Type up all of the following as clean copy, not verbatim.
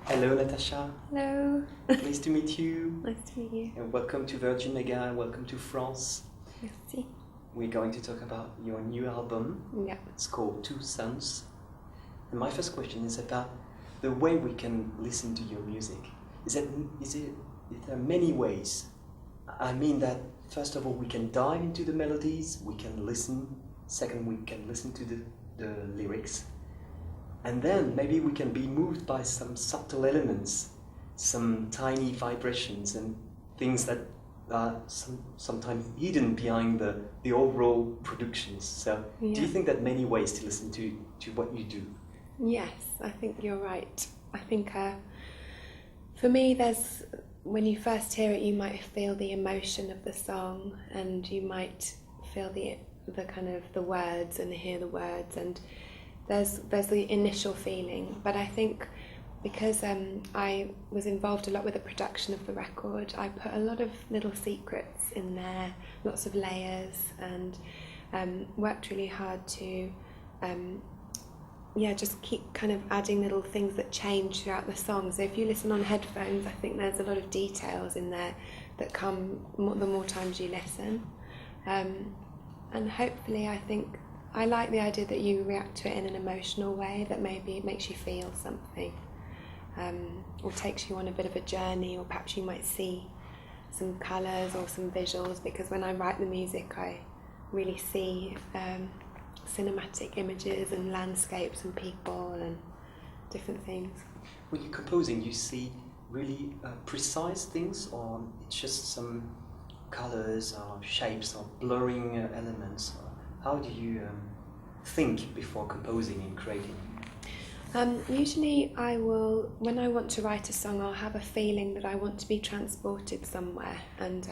Hello, Natasha. Hello. Nice to meet you. Nice to meet you. And welcome to Virgin Mega and welcome to France. Merci. We're going to talk about your new album. Yeah. It's called Two Suns. And my first question is about the way we can listen to your music. Is there many ways? I mean that, first of all, we can dive into the melodies, we can listen. Second, we can listen to the lyrics. And then maybe we can be moved by some subtle elements, some tiny vibrations and things that are sometimes hidden behind the overall productions. So Yeah. do you think that many ways to listen to what you do? Yes, I think you're right. I think for me, when you first hear it, you might feel the emotion of the song, and you might feel the kind of the words and hear the words, and there's the initial feeling. But I think because I was involved a lot with the production of the record, I put a lot of little secrets in there, lots of layers, and worked really hard to just keep kind of adding little things that change throughout the song. So if you listen on headphones, I think there's a lot of details in there that come the more times you listen. And hopefully, I think I like the idea that you react to it in an emotional way that maybe makes you feel something, or takes you on a bit of a journey, or perhaps you might see some colours or some visuals, because when I write the music I really see cinematic images and landscapes and people and different things. When you're composing, you see really precise things, or it's just some colors or shapes or blurring elements? How do you think before composing and creating? Usually when I want to write a song, I'll have a feeling that I want to be transported somewhere, and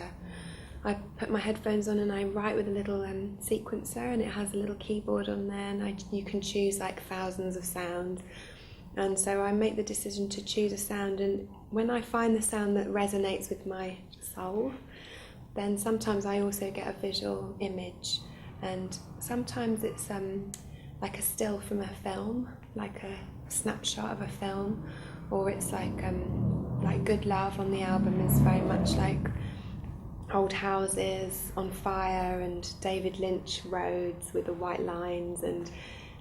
I put my headphones on and I write with a little sequencer, and it has a little keyboard on there, and you can choose like thousands of sounds, and so I make the decision to choose a sound, and when I find the sound that resonates with my soul, then sometimes I also get a visual image, and sometimes it's like a still from a film, like a snapshot of a film, or it's like Good Love on the album is very much like old houses on fire and David Lynch roads with the white lines, and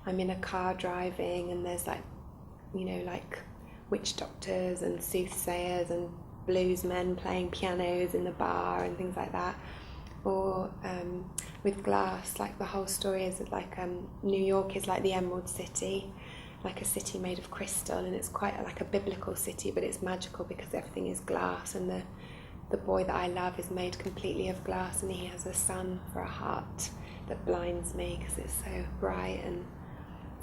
I'm in a car driving, and there's like witch doctors and soothsayers and blues men playing pianos in the bar and things like that. Or with Glass, like the whole story is that New York is like the Emerald City, like a city made of crystal, and it's quite like a biblical city, but it's magical because everything is glass, and the boy that I love is made completely of glass, and he has a sun for a heart that blinds me because it's so bright. And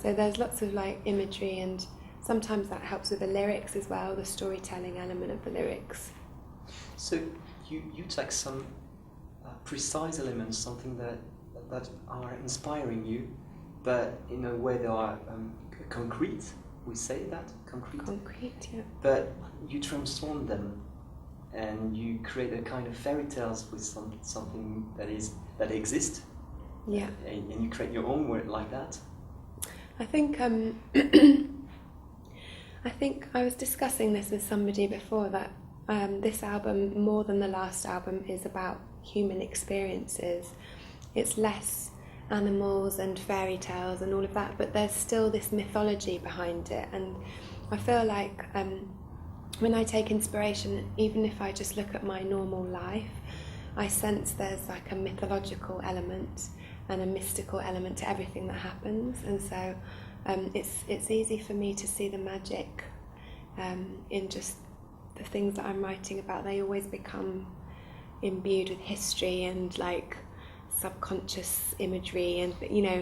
so there's lots of like imagery, and sometimes that helps with the lyrics as well, the storytelling element of the lyrics. So you take some precise elements, something that are inspiring you, but in a way they are concrete. We say that Concrete, yeah. But you transform them, and you create a kind of fairy tales with something that exists. Yeah. And you create your own world like that. I think I think I was discussing this with somebody before, that this album, more than the last album, is about human experiences. It's less animals and fairy tales and all of that, but there's still this mythology behind it, and I feel like when I take inspiration, even if I just look at my normal life, I sense there's like a mythological element and a mystical element to everything that happens, and so it's easy for me to see the magic in just the things that I'm writing about. They always become imbued with history and like subconscious imagery, and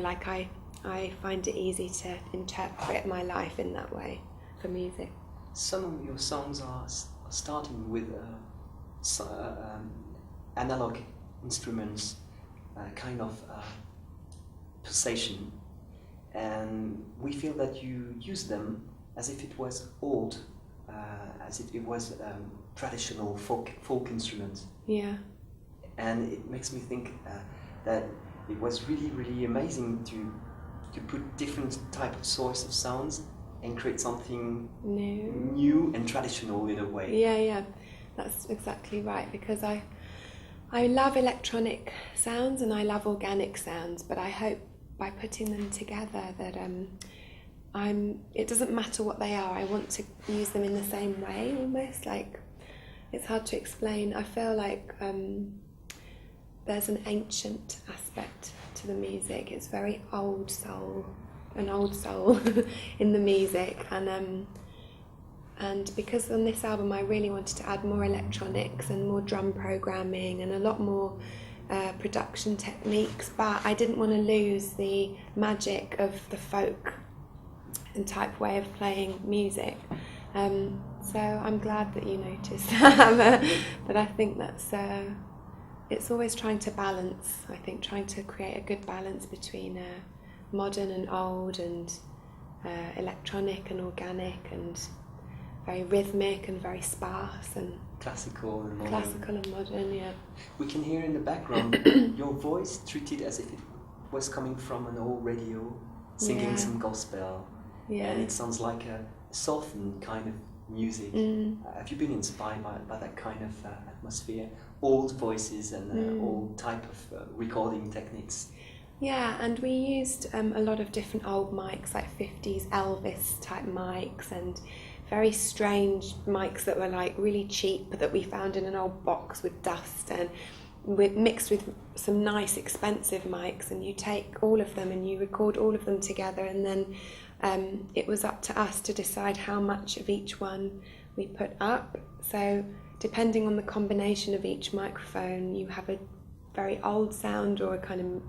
like I find it easy to interpret my life in that way for music. Some of your songs are starting with analog instruments, kind of pulsation, and we feel that you use them as if it was old, as if it was traditional folk instruments. Yeah. And it makes me think that it was really, really amazing to put different type of source of sounds and create something No. new and traditional in a way. Yeah, that's exactly right, because I love electronic sounds and I love organic sounds, but I hope by putting them together that it doesn't matter what they are, I want to use them in the same way, almost. Like, it's hard to explain. I feel like there's an ancient aspect to the music. It's very an old soul in the music, and because on this album I really wanted to add more electronics and more drum programming and a lot more production techniques, but I didn't want to lose the magic of the folk and type way of playing music. So I'm glad that you noticed that. But I think that's it's always trying to balance. I think trying to create a good balance between modern and old, and electronic and organic, and very rhythmic and very sparse, and classical and modern. Classical and modern, yeah. We can hear in the background your voice treated as if it was coming from an old radio, singing some gospel. Yeah. And it sounds like a softened kind of music. Have you been inspired by that kind of atmosphere? Old voices and old type of recording techniques? Yeah, and we used a lot of different old mics, like 50s Elvis type mics, and very strange mics that were like really cheap that we found in an old box with dust, and mixed with some nice expensive mics, and you take all of them and you record all of them together, and then it was up to us to decide how much of each one we put up. So depending on the combination of each microphone, you have a very old sound or a kind of,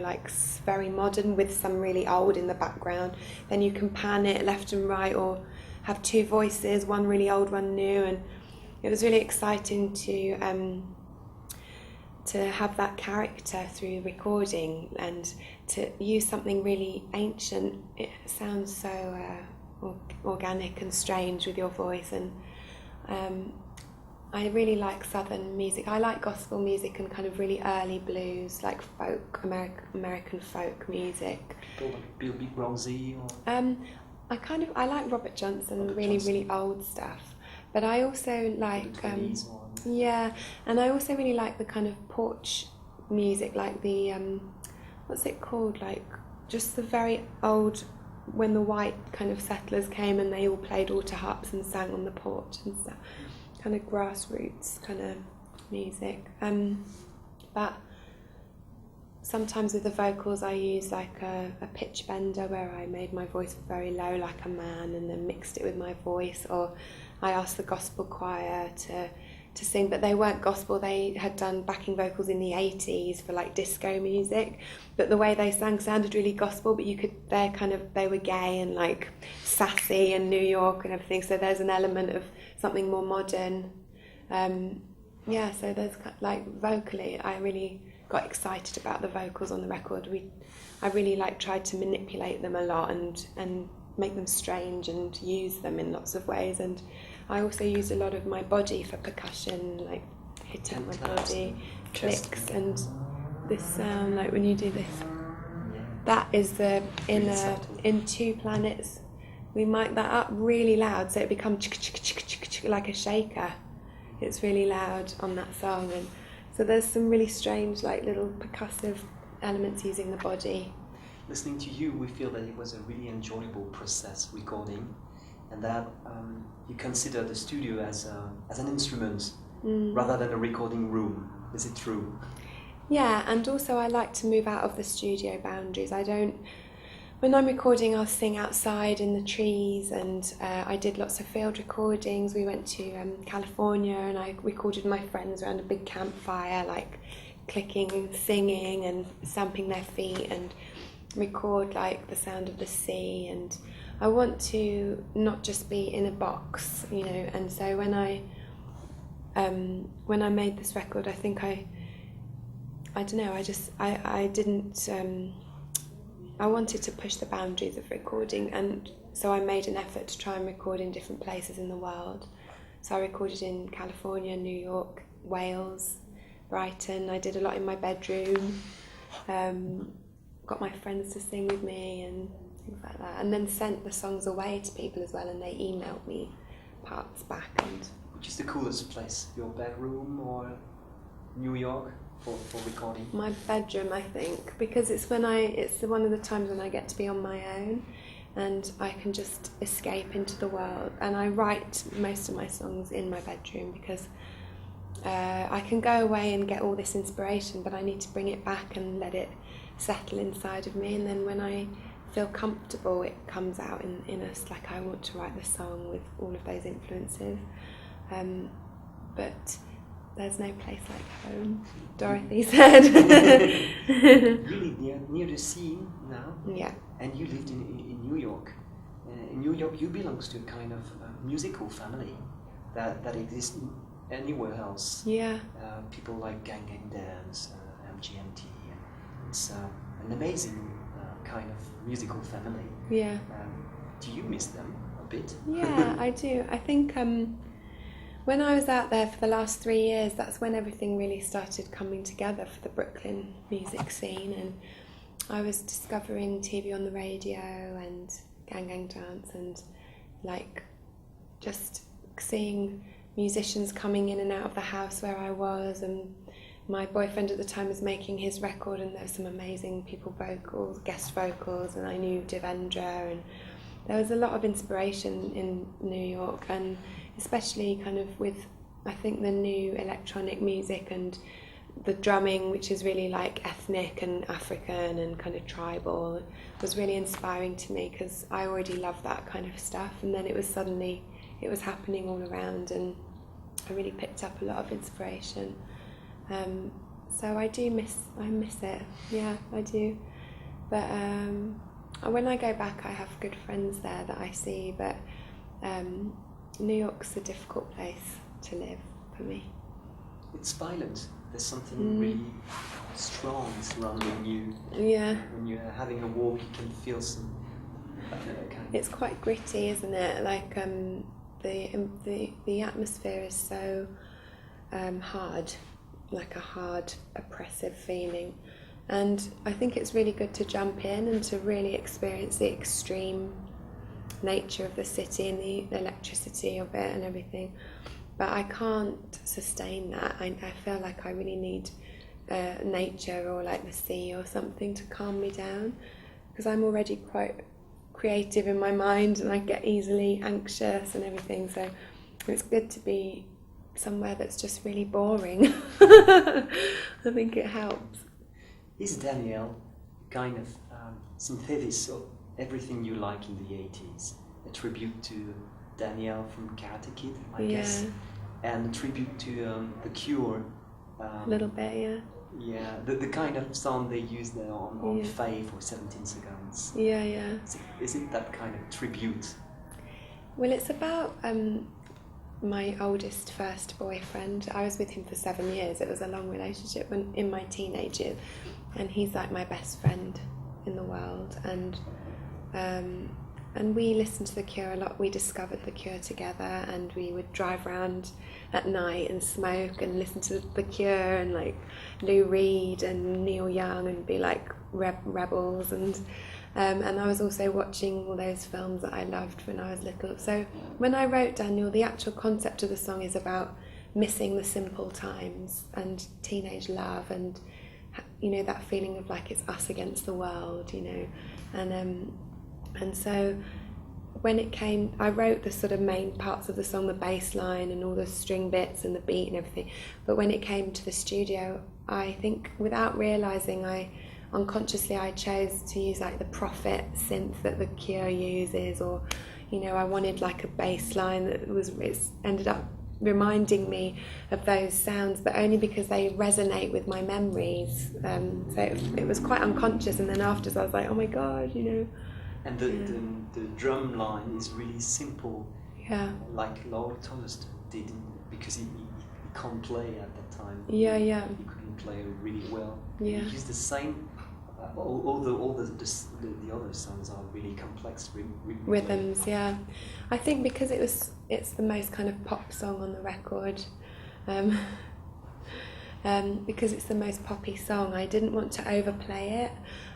like very modern with some really old in the background. Then you can pan it left and right, or have two voices, one really old, one new, and it was really exciting to have that character through recording, and to use something really ancient. It sounds so organic and strange with your voice, and I really like southern music. I like gospel music and kind of really early blues, like folk, American folk music. People like Bill B. Bronzy or... I like Robert Johnson, really old stuff. But I also like and I also really like the kind of porch music, like the what's it called, like just the very old, when the white kind of settlers came and they all played altar harps and sang on the porch and stuff, kind of grassroots kind of music. But sometimes with the vocals I use like a pitch bender where I made my voice very low like a man and then mixed it with my voice, or I asked the gospel choir to sing, but they weren't gospel. They had done backing vocals in the 80s for like disco music, but the way they sang sounded really gospel, but they were gay and like sassy and New York and everything, so there's an element of something more modern. So there's like vocally I really got excited about the vocals on the record. I really tried to manipulate them a lot and make them strange and use them in lots of ways, and I also used a lot of my body for percussion, like hitting my body, clicks, and this sound, like when you do this. That is in Two Planets. We mic that up really loud so it becomes like a shaker. It's really loud on that song, and so there's some really strange like little percussive elements using the body. Listening to you, we feel that it was a really enjoyable process recording, and that you consider the studio as an instrument rather than a recording room. Is it true? Yeah, and also I like to move out of the studio boundaries. When I'm recording, I'll sing outside in the trees, and I did lots of field recordings. We went to California and I recorded my friends around a big campfire, like clicking and singing and stamping their feet, and record like the sound of the sea. And I want to not just be in a box, and so when I made this record, I think I wanted to push the boundaries of recording, and so I made an effort to try and record in different places in the world. So I recorded in California, New York, Wales, Brighton. I did a lot in my bedroom, got my friends to sing with me, and things like that, and then sent the songs away to people as well, and they emailed me parts back. And which is the coolest place? Your bedroom or New York for recording? my bedroom, I think, because it's one of the times when I get to be on my own, and I can just escape into the world. And I write most of my songs in my bedroom because I can go away and get all this inspiration, but I need to bring it back and let it settle inside of me, and then when I feel comfortable it comes out in us, like I want to write the song with all of those influences. But there's no place like home, Dorothy said. You live near the sea now? Yeah. And you lived in New York. In New York you belong to a kind of musical family that exists anywhere else. Yeah. People like Gang Gang Dance, MGMT. It's an amazing kind of musical family. Yeah. Do you miss them a bit? Yeah, I do. I think when I was out there for the last 3 years, that's when everything really started coming together for the Brooklyn music scene, and I was discovering TV on the radio and Gang Gang Dance, and like just seeing musicians coming in and out of the house where I was, and my boyfriend at the time was making his record, and there were some amazing guest vocals, and I knew Devendra, and there was a lot of inspiration in New York, and especially kind of with, I think, the new electronic music and the drumming, which is really like ethnic and African and kind of tribal, was really inspiring to me because I already loved that kind of stuff, and then it was happening all around, and I really picked up a lot of inspiration. So I miss it. Yeah, I do. But when I go back, I have good friends there that I see. But New York's a difficult place to live for me. It's violent. There's something really strong surrounding you. Yeah. When you're having a walk, you can feel some It's quite gritty, isn't it? Like the atmosphere is so hard. Like a hard, oppressive feeling, and I think it's really good to jump in and to really experience the extreme nature of the city and the electricity of it and everything, but I can't sustain that. I feel like I really need nature or like the sea or something to calm me down, because I'm already quite creative in my mind and I get easily anxious and everything, so it's good to be somewhere that's just really boring. I think it helps. Is Danielle kind of synthesis of everything you like in the 80s? A tribute to Danielle from Karate Kid, I guess, and a tribute to The Cure. A little bit, yeah. Yeah, the kind of sound they use there on Faith or 17 Seconds. Yeah, yeah. Is it that kind of tribute? Well, it's about my oldest first boyfriend. I was with him for 7 years. It was a long relationship in my teenage years, and he's like my best friend in the world, and we listened to The Cure a lot. We discovered The Cure together, and we would drive around at night and smoke and listen to The Cure and like Lou Reed and Neil Young and be like rebels, and I was also watching all those films that I loved when I was little. So when I wrote Daniel, the actual concept of the song is about missing the simple times and teenage love, and that feeling of like it's us against the world, and so when it came, I wrote the sort of main parts of the song, the bass line and all the string bits and the beat and everything, but when it came to the studio, I think without realising, unconsciously I chose to use like the Prophet synth that The Cure uses, or I wanted like a bass line that ended up reminding me of those sounds, but only because they resonate with my memories, so it was quite unconscious, and then afterwards I was like, oh my god, And the drum line is really simple, like Lowell Thomas did, because he can't play at that time. He couldn't play really well. He used the same. All the other songs are really complex rhythms. Yeah, I think because it's the most kind of pop song on the record. Because it's the most poppy song, I didn't want to overplay it.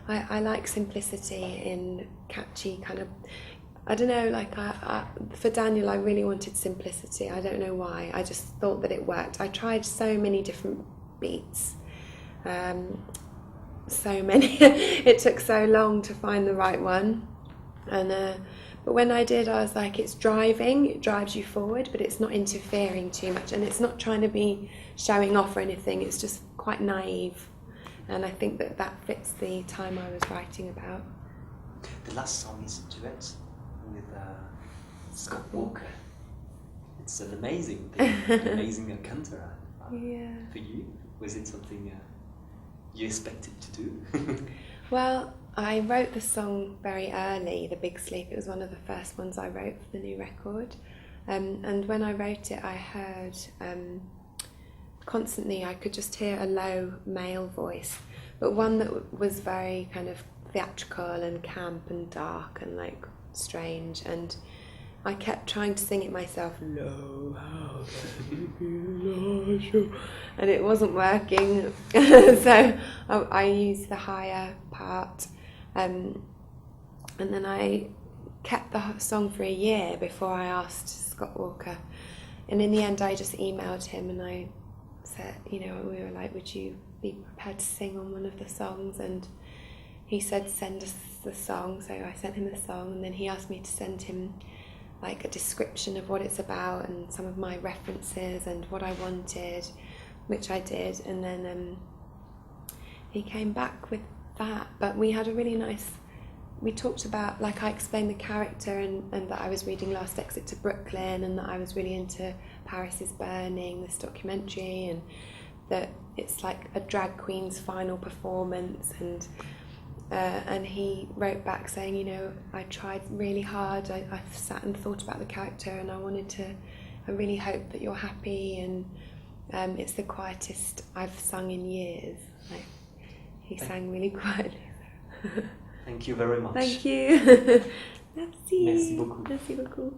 I like simplicity in catchy kind of, I don't know, like for Daniel I really wanted simplicity. I don't know why, I just thought that it worked. I tried so many different beats, so many it took so long to find the right one, and but when I did, I was like, it drives you forward, but it's not interfering too much, and it's not trying to be showing off or anything, it's just quite naive, and I think that fits the time I was writing about. The last song is a duet with Scott Walker. It's an amazing thing, an amazing cantor. Yeah. For you, was it something you expected to do? Well, I wrote the song very early, The Big Sleep. It was one of the first ones I wrote for the new record. And when I wrote it, I heard constantly, I could just hear a low male voice, but one that was very kind of theatrical and camp and dark and like strange. And I kept trying to sing it myself, low, and it wasn't working. So I used the higher part, and then I kept the song for a year before I asked Scott Walker. And in the end, I just emailed him and I said, we were like, would you be prepared to sing on one of the songs? And he said, send us the song. So I sent him the song, and then he asked me to send him like a description of what it's about and some of my references and what I wanted, which I did. And then he came back with that, but we had a really nice, we talked about, like, I explained the character and that I was reading Last Exit to Brooklyn and that I was really into Paris is Burning, this documentary, and that it's like a drag queen's final performance, and he wrote back saying, I tried really hard, I sat and thought about the character, and I really hope that you're happy, and it's the quietest I've sung in years. Like, he sang really quietly. Thank you very much. Thank you. Merci. Merci beaucoup. Merci beaucoup.